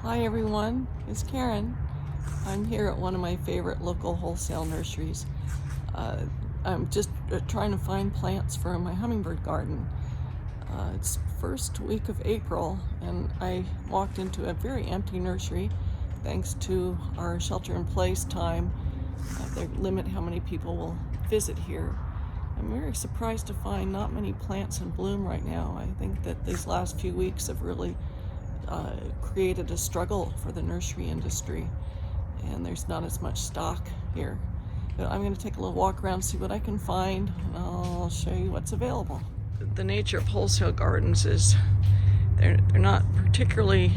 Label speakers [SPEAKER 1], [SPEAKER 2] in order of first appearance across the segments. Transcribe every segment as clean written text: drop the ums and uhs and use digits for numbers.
[SPEAKER 1] Hi everyone, it's Karen. I'm here at one of my favorite local wholesale nurseries. I'm just trying to find plants for my hummingbird garden. It's first week of April and I walked into a very empty nursery thanks to our shelter-in-place time. They limit how many people will visit here. I'm very surprised to find not many plants in bloom right now. I think that these last few weeks have really created a struggle for the nursery industry, and there's not as much stock here. But I'm going to take a little walk around, see what I can find, and I'll show you what's available. The nature of wholesale gardens is they're not particularly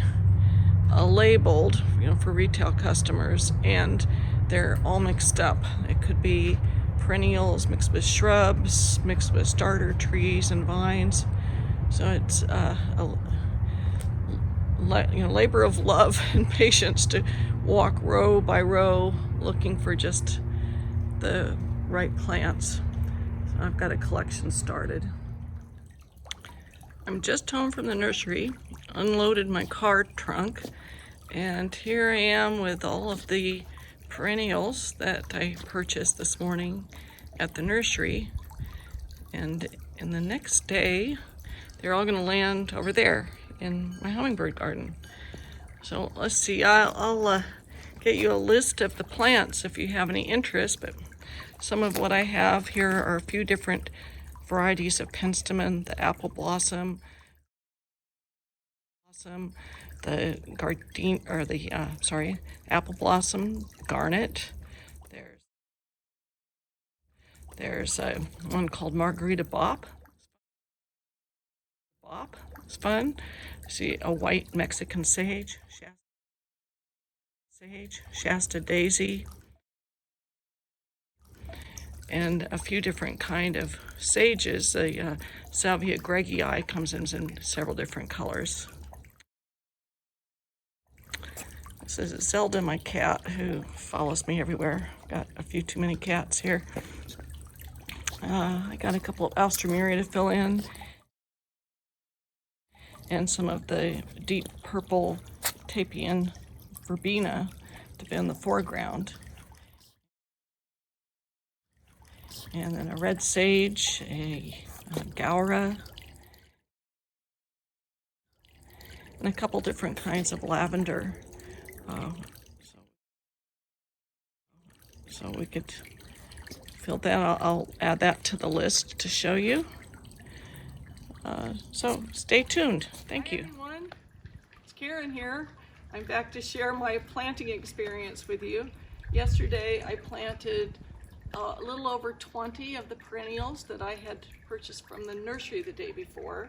[SPEAKER 1] labeled, for retail customers, and they're all mixed up. It could be perennials mixed with shrubs, mixed with starter trees and vines. So it's labor of love and patience to walk row by row looking for just the right plants. So I've got a collection started. I'm just home from the nursery, unloaded my car trunk, and here I am with all of the perennials that I purchased this morning at the nursery. And in the next day, they're all going to land over there in my hummingbird garden. So let's see, I'll get you a list of the plants if you have any interest, but some of what I have here are a few different varieties of penstemon, the apple blossom, the apple blossom garnet. There's one called Margarita Bop. It's fun. See a white Mexican sage, Shasta daisy, and a few different kind of sages. The Salvia gregii comes in several different colors. This is Zelda, my cat, who follows me everywhere. Got a few too many cats here. I got a couple of alstroemeria to fill in, and some of the deep purple Tapian verbena to be in the foreground. And then a red sage, a gaura, and a couple different kinds of lavender. So we could fill that. I'll add that to the list to show you. So stay tuned. Thank you. Hi everyone, it's Karen here. I'm back to share my planting experience with you. Yesterday I planted a little over 20 of the perennials that I had purchased from the nursery the day before.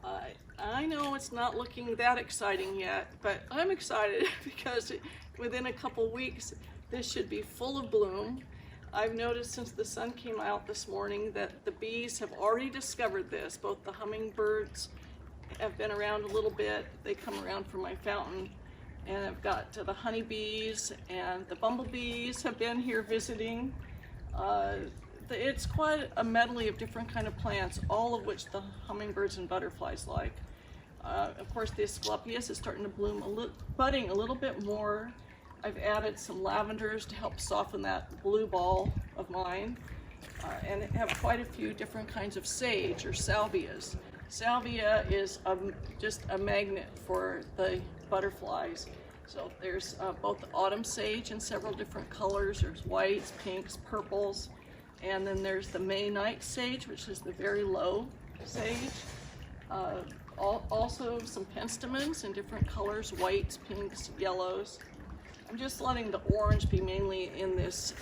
[SPEAKER 1] I know it's not looking that exciting yet, but I'm excited because within a couple weeks this should be full of bloom. I've noticed since the sun came out this morning that the bees have already discovered this. Both the hummingbirds have been around a little bit. They come around from my fountain, and I've got the honeybees and the bumblebees have been here visiting. It's quite a medley of different kind of plants, all of which the hummingbirds and butterflies like. Of course, the Asclepias is starting to bloom, budding a little bit more. I've added some lavenders to help soften that blue ball of mine, and have quite a few different kinds of sage or salvias. Salvia is just a magnet for the butterflies. So there's both the autumn sage in several different colors. There's whites, pinks, purples, and then there's the May night sage, which is the very low sage. Also some penstemons in different colors, whites, pinks, yellows. I'm just letting the orange be mainly in this,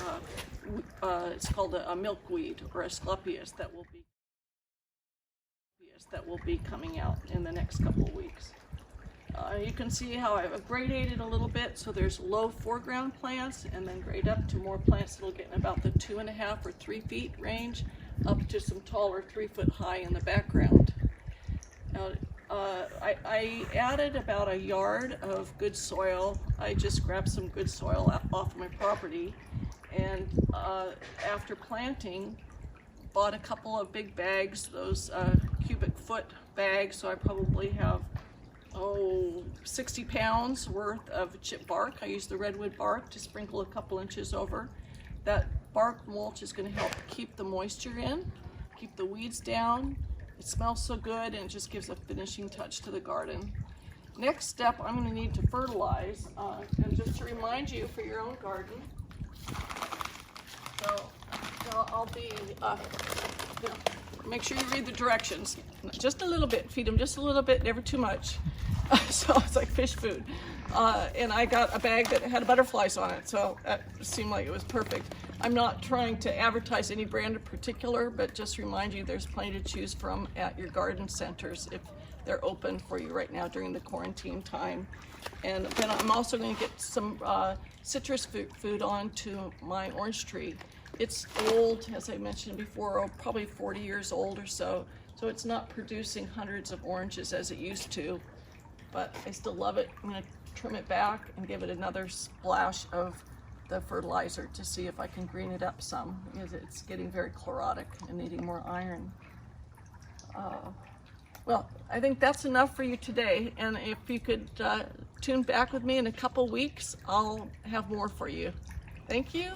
[SPEAKER 1] it's called a milkweed or Asclepias that will be coming out in the next couple of weeks. You can see how I've gradated a little bit, so there's low foreground plants and then grade up to more plants that'll get in about the 2.5 or 3 feet range, up to some taller 3 foot high in the background. Now, I added about a yard of good soil. I just grabbed some good soil off my property, and after planting, bought a couple of big bags, those cubic foot bags, so I probably have 60 pounds worth of chip bark. I use the redwood bark to sprinkle a couple inches over. That bark mulch is going to help keep the moisture in, keep the weeds down. It smells so good, and it just gives a finishing touch to the garden. Next step, I'm going to need to fertilize, and just to remind you for your own garden. So I'll be, make sure you read the directions. Just a little bit, feed them just a little bit, never too much. So it's like fish food. And I got a bag that had butterflies on it, so that seemed like it was perfect. I'm not trying to advertise any brand in particular, but just remind you there's plenty to choose from at your garden centers if they're open for you right now during the quarantine time. And then I'm also going to get some citrus food onto my orange tree. It's old, as I mentioned before, probably 40 years old or so, so it's not producing hundreds of oranges as it used to, but I still love it. I'm going to trim it back and give it another splash of the fertilizer to see if I can green it up some, because it's getting very chlorotic and needing more iron. Well, I think that's enough for you today, and if you could tune back with me in a couple weeks, I'll have more for you. Thank you.